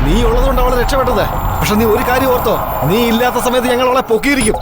നീ ഉള്ളതുകൊണ്ട് അവളെ രക്ഷപ്പെട്ടത്. പക്ഷെ നീ ഒരു കാര്യം ഓർത്തോ, നീ ഇല്ലാത്ത സമയത്ത് ഞങ്ങൾ അവളെ പൊക്കിയിരിക്കും.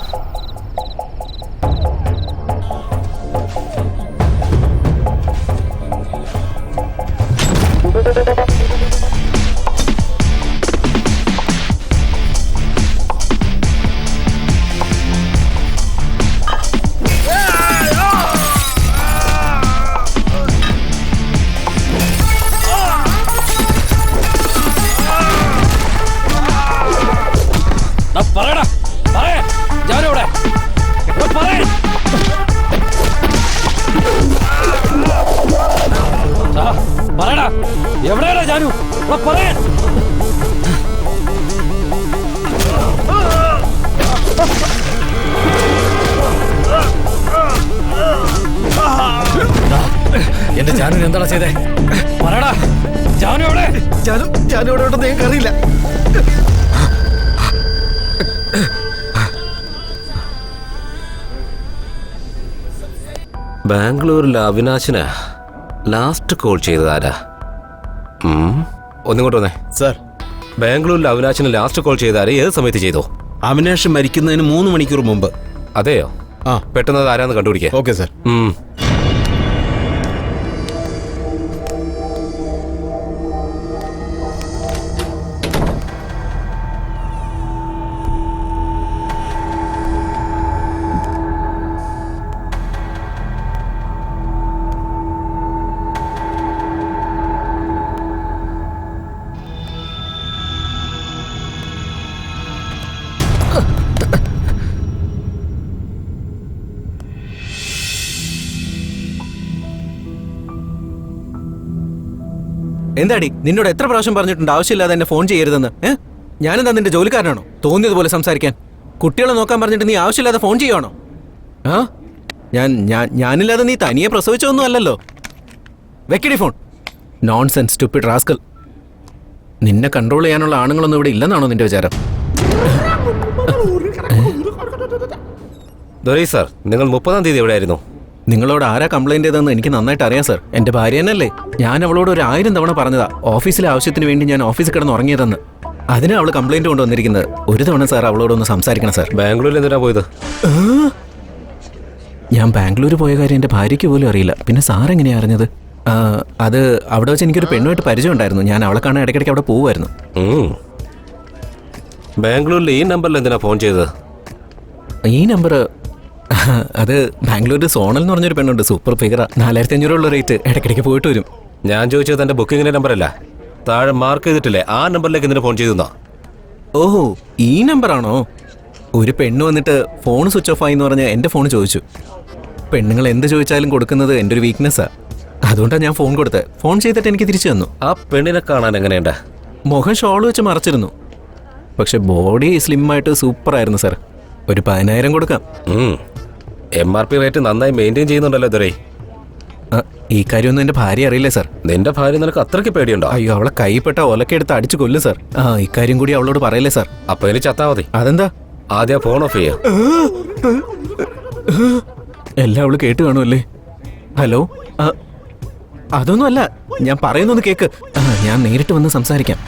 എവിടെയാടാ ജാനു? പറയാൻ എന്റെ ജാനുവിന് എന്താണ് ചെയ്തേ? പറയടാ, ജാനു എവിടെ? ജാനു എവിടെ ഉണ്ടെന്ന് ഞങ്ങൾക്ക് അറിയില്ല. ബാംഗ്ലൂരിൽ അവിനാശിന് ലാസ്റ്റ് കോൾ ചെയ്തതാരാ? ഒന്നിങ്ങോട്ട് വന്നേ സാർ. ബാംഗ്ലൂരിൽ അവിനാശിന് ലാസ്റ്റ് കോൾ ചെയ്താരെ ഏത് സമയത്ത് ചെയ്തോ? അവിനാശ് മരിക്കുന്നതിന് 3 മണിക്കൂർ മുമ്പ്. അതെയോ? ആ, പെട്ടെന്ന് ആരാന്ന് കണ്ടുപിടിക്കാം. Okay sir. എന്താടി, നിന്നോട് എത്ര പ്രാവശ്യം പറഞ്ഞിട്ടുണ്ട് ആവശ്യമില്ലാതെ എന്നെ ഫോൺ ചെയ്യരുതെന്ന്? ഞാനെന്താ നിന്റെ ജോലിക്കാരനാണോ തോന്നിയതുപോലെ സംസാരിക്കാൻ? കുട്ടികളെ നോക്കാൻ പറഞ്ഞിട്ട് നീ ആവശ്യമില്ലാതെ ഫോൺ ചെയ്യുവാണോ? ആ, ഞാനില്ലാതെ നീ തനിയെ പ്രസവിച്ചൊന്നും അല്ലല്ലോ. വെക്കടി ഫോൺ. Nonsense stupid rascal. നിന്നെ കൺട്രോൾ ചെയ്യാനുള്ള ആണുങ്ങളൊന്നും ഇവിടെ ഇല്ലെന്നാണോ നിന്റെ വിചാരം? ദുരൈ സാർ, നിങ്ങൾ 30-ാം തീയതി എവിടെയായിരുന്നു? നിങ്ങളോട് ആരാ കംപ്ലൈന്റ് ചെയ്തതെന്ന് എനിക്ക് നന്നായിട്ട് അറിയാം സാർ. എന്റെ ഭാര്യ തന്നെയല്ലേ. ഞാൻ അവളോട് 1000 തവണ പറഞ്ഞതാ ഓഫീസിലെ ആവശ്യത്തിന് വേണ്ടി ഞാൻ ഓഫീസിൽ കിടന്ന് ഉറങ്ങിയതെന്ന്. അതിനാ അവള് കംപ്ലൈന്റ് കൊണ്ടുവന്നിരിക്കുന്നത്. ഒരു തവണ സാർ അവളോടൊന്ന് സംസാരിക്കണം സാർ. ബാംഗ്ലൂരിൽ എന്തിനാ പോയത്? ഞാൻ ബാംഗ്ലൂർ പോയ കാര്യം എന്റെ ഭാര്യയ്ക്ക് പോലും അറിയില്ല. പിന്നെ സാർ എങ്ങനെയാ അറിഞ്ഞത്? അത് അവിടെ വെച്ച് എനിക്കൊരു പെണ്ണുമായിട്ട് പരിചയം ഉണ്ടായിരുന്നു. ഞാൻ അവളെ കാണാൻ ഇടയ്ക്കിടയ്ക്ക് അവിടെ പോവുമായിരുന്നു. ബാംഗ്ലൂരിൽ ഈ നമ്പറിൽ എന്തിനാ ഫോൺ ചെയ്തത്? ഈ നമ്പർ അത് ബാംഗ്ലൂരിൽ സോണൽ എന്ന് പറഞ്ഞൊരു പെണ്ണുണ്ട്, സൂപ്പർ ഫിഗറാ. 4500 റേറ്റ്, ഇടയ്ക്കിടയ്ക്ക് പോയിട്ട് വരും. ഞാൻ ചോദിച്ചത് തന്റെ ബുക്കിങ്ങിന്റെ നമ്പറല്ല, താഴെ മാർക്ക് ചെയ്തിട്ടില്ലേ ആ നമ്പറിലേക്ക് എന്തിനാ ഫോൺ ചെയ്തെന്നാ? ഓഹോ, ഈ നമ്പറാണോ? ഒരു പെണ്ണ് വന്നിട്ട് ഫോൺ സ്വിച്ച് ഓഫ് ആയി എന്ന് പറഞ്ഞ് എൻ്റെ ഫോൺ ചോദിച്ചു. പെണ്ണുങ്ങൾ എന്ത് ചോദിച്ചാലും കൊടുക്കുന്നത് എൻ്റെ ഒരു വീക്ക്നെസ്സാ. അതുകൊണ്ടാണ് ഞാൻ ഫോൺ കൊടുത്തത്. ഫോൺ ചെയ്തിട്ട് എനിക്ക് തിരിച്ചു തന്നു. ആ പെണ്ണിനെ കാണാൻ എങ്ങനെയുണ്ട്? മുഖം ഷോൾ വെച്ച് മറച്ചിരുന്നു. പക്ഷെ ബോഡി സ്ലിം ആയിട്ട് സൂപ്പറായിരുന്നു സാർ. ഒരു 10,000 കൊടുക്കാം. MRP റേറ്റ് നന്നായി മെയിൻറ്റെയിൻ ചെയ്യുന്നുണ്ടല്ലോ ദുരൈ. ഈ കാര്യമൊന്നും എൻ്റെ ഭാര്യ അറിയില്ലേ സാർ. നിന്റെ ഭാര്യ നിനക്ക് അത്രയ്ക്ക് പേടിയുണ്ടോ? അയ്യോ, അവളെ കൈപ്പെട്ട ഒലക്കെടുത്ത് അടിച്ചു കൊല്ലും സാർ. ഇക്കാര്യം കൂടി അവളോട് പറയല്ലേ സാർ. അപ്പൊ ഇനി ചത്താ മതി. അതെന്താ? ആദ്യം ഫോൺ ഓഫ് ചെയ്യാം. എല്ലാം അവള് കേട്ട് കാണുമല്ലേ? ഹലോ, അതൊന്നും അല്ല, ഞാൻ പറയുന്നൊന്ന് കേക്ക്. ഞാൻ നേരിട്ട് വന്ന് സംസാരിക്കാം.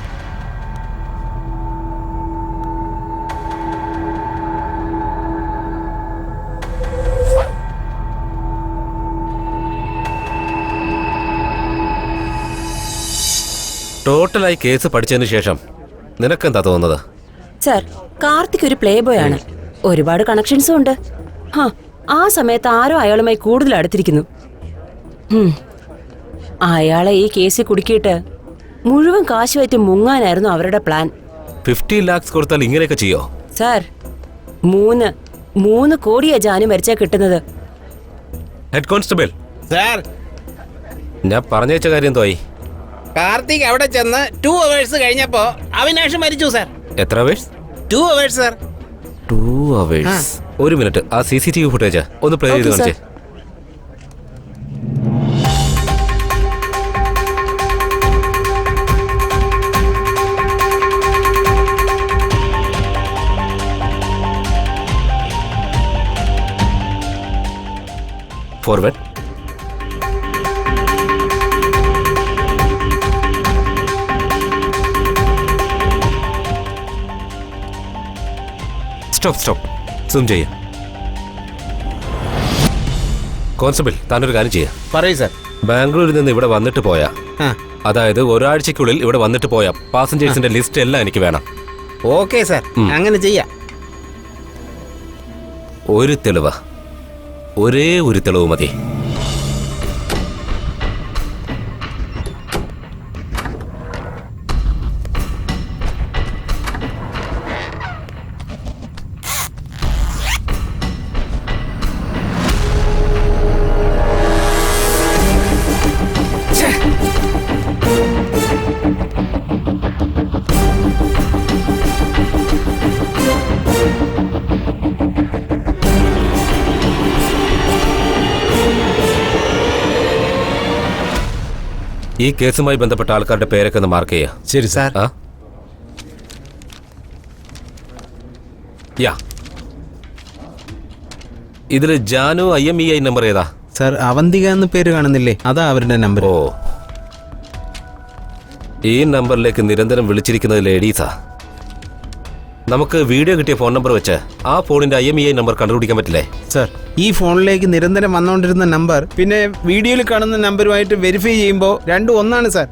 ടോട്ടലായി കേസ് പഠിച്ചതിന് ശേഷം നിനക്കെന്താ തോന്നുന്നത്? സർ, കാർത്തിക് ഒരു പ്ലേ ബോയ് ആണ്. ഒരുപാട് കണക്ഷൻസും ഉണ്ട്. ആ സമയത്ത് ആരോ അയാളുമായി കൂടുതൽ അടുത്തിരിക്കുന്നു. അയാളെ ഈ കേസിൽ കുടുക്കിയിട്ട് മുഴുവൻ കാശ് വറ്റി മുങ്ങാനായിരുന്നു അവരുടെ പ്ലാൻ. 50 lakhs കൊടുത്താൽ ഇങ്ങനെയൊക്കെ ചെയ്യോ? സർ, 3 കോടിയാ ജാനു മരിച്ചാ കിട്ടുന്നത്. ഹെഡ് കോൺസ്റ്റബിൾ സാർ, ഞാൻ പറഞ്ഞേച്ച കാര്യം തോയി. കാർത്തിക് അവിടെ ചെന്ന് 2 hours കഴിഞ്ഞപ്പോ അവിനാശ് മരിച്ചു സാർ. എത്ര അവേഴ്സ്? 2 hours sir. 2 hours. ഒരു മിനിറ്റ്, ആ CCTV ഫുട്ടേജ് ഒന്ന് പ്ലേ ചെയ്ത് കാണിച്ചേ. ഫോർവേഡ്. സ്റ്റോപ്പ് സൂം ചെയ്യ. കോൺസ്റ്റബിൾ, താനൊരു കാര്യം ചെയ്യാം. പറയൂ സാർ. ബാംഗ്ലൂരിൽ നിന്ന് ഇവിടെ വന്നിട്ട് പോയാ, ആ അതായത് ഒരാഴ്ചക്കുള്ളിൽ ഇവിടെ വന്നിട്ട് പോയ പാസഞ്ചേഴ്സിന്റെ ലിസ്റ്റ് എല്ലാം എനിക്ക് വേണം. ഓക്കെ സാർ, അങ്ങനെ ചെയ്യാം. ഒരു തെളിവ്, ഒരേ ഒരു തെളിവ് മതി. ഈ കേസുമായി ബന്ധപ്പെട്ട ആൾക്കാരുടെ പേരൊക്കെ ഒന്ന് മാർക്ക് ചെയ്യാം. ശരി സാർ. ആ യാ, ഇതില് ജാനു IMEI നമ്പർ ഏതാ? സാർ, അവന്തിക എന്ന് പേര് കാണുന്നില്ലേ, അതാ അവരുടെ നമ്പർ. ഓ, ഈ നമ്പറിലേക്ക് നിരന്തരം വിളിച്ചിരിക്കുന്നത് ലേഡീസാ. നമുക്ക് വീഡിയോ കിട്ടിയ ഫോൺ നമ്പർ വെച്ച് ആ ഫോണിന്റെ IMEI നമ്പർ കണ്ടുപിടിക്കാൻ പറ്റില്ലേ? സാർ, ഈ ഫോണിലേക്ക് നിരന്തരം വന്നുകൊണ്ടിരുന്ന നമ്പർ പിന്നെ വീഡിയോയിൽ കാണുന്ന നമ്പറുമായിട്ട് വെരിഫൈ ചെയ്യുമ്പോൾ രണ്ടും ഒന്നാണ് സാർ.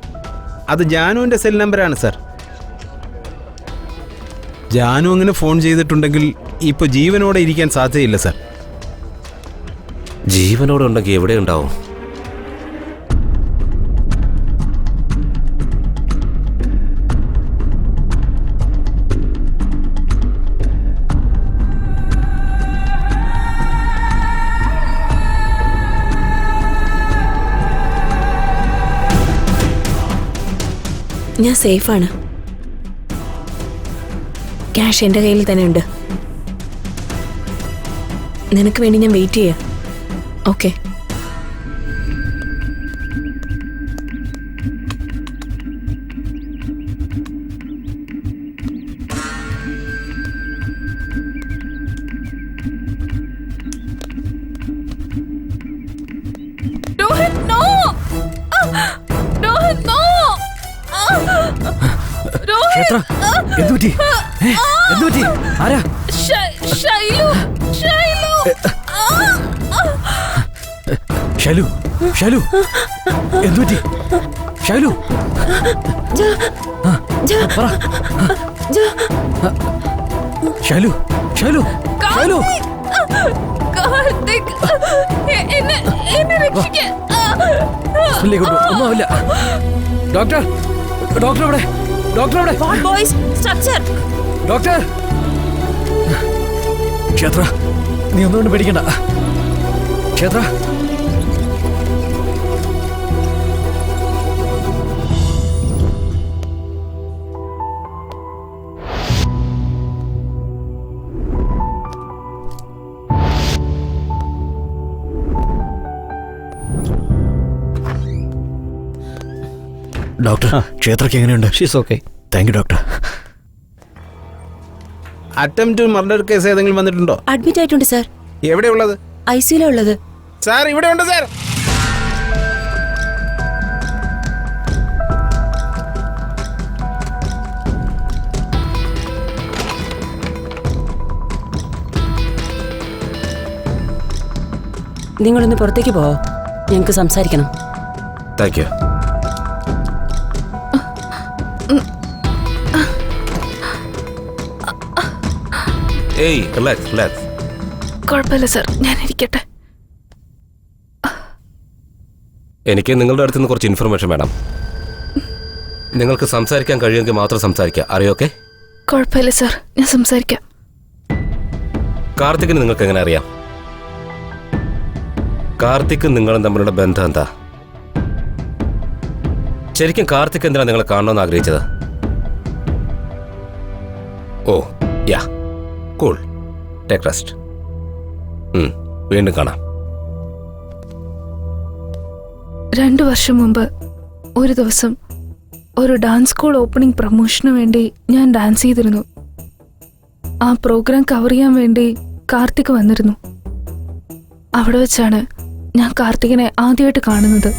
അത് ജാനുവിൻ്റെ സെൽ നമ്പറാണ് സാർ. ജാനു അങ്ങനെ ഫോൺ ചെയ്തിട്ടുണ്ടെങ്കിൽ ഇപ്പോൾ ജീവനോടെ ഇരിക്കാൻ സാധ്യതയില്ല സാർ. ജീവനോടെ ഉണ്ടെങ്കിൽ എവിടെ ഉണ്ടാവും? ഞാൻ സേഫാണ്. ക്യാഷ് എൻ്റെ കയ്യിൽ തന്നെ ഉണ്ട്. നിനക്ക് വേണ്ടി ഞാൻ വെയിറ്റ് ചെയ്യാം. ഓക്കെ. എന്തുപറ്റി? ആരാ? ഷൈലു, ഷൈലു, എന്തുപറ്റി? ഷൈലു, പറ. ഷൈലു, ഷൈലു, ഷൈലു. ഒന്നുമില്ല. ഡോക്ടർ, ഡോക്ടർ എവിടെ? ഡോക്ടർ എവിടെ? ഡോക്ടർ. ക്ഷേത്ര, നീ ഒന്നുകൊണ്ട് പേടിക്കണ്ട. ക്ഷേത്ര, ഡോക്ടർ, ക്ഷേത്രയ്ക്ക് എങ്ങനെയുണ്ട്? She's okay. Thank you doctor. Attempt murder case ഏതെങ്കിലും വന്നിട്ടുണ്ടോ? അഡ്മിറ്റ് ആയിട്ടുണ്ട് സാർ. എവിടെയുള്ളത്? ICUലാ ഉള്ളത്. സാർ, ഇവിടെ ഉണ്ട് സാർ. നിങ്ങളൊന്ന് പുറത്തേക്ക് പോവോ? ഞങ്ങൾക്ക് സംസാരിക്കണം. Thank you. ഏയ്, റിലാക്സ്, റിലാക്സ്. കുഴപ്പമില്ല സാർ, ഞാൻ ഇരിക്കട്ടെ. എനിക്ക് നിങ്ങളുടെ അടുത്ത് നിന്ന് കുറച്ച് ഇൻഫർമേഷൻ വേണം. നിങ്ങൾക്ക് സംസാരിക്കാൻ കഴിയുമെങ്കിൽ മാത്രം സംസാരിക്കുക. അറിയോക്കെ? കുഴപ്പമില്ല സാർ, ഞാൻ സംസാരിക്കാം. കാർത്തിക്കിന് നിങ്ങൾക്ക് എങ്ങനെ അറിയാം? കാർത്തിക് നിങ്ങളും തമ്മിലുള്ള ബന്ധം എന്താ? ശരിക്കും കാർത്തിക് എന്തിനാണ് നിങ്ങളെ കാണണമെന്ന് ആഗ്രഹിച്ചത്? ഓ യാ, കൂൾ. Take rest. വീണ്ടും കാണാം. 2 വർഷം മുമ്പ് ഒരു ദിവസം ഒരു ഡാൻസ് സ്കൂൾ ഓപ്പണിംഗ് പ്രൊമോഷന് വേണ്ടി ഞാൻ ഡാൻസ് ചെയ്തിരുന്നു. ആ പ്രോഗ്രാം കവർ ചെയ്യാൻ വേണ്ടി കാർത്തിക് വന്നിരുന്നു. അവിടെ വെച്ചാണ് ഞാൻ കാർത്തികിനെ ആദ്യമായിട്ട് കാണുന്നത്.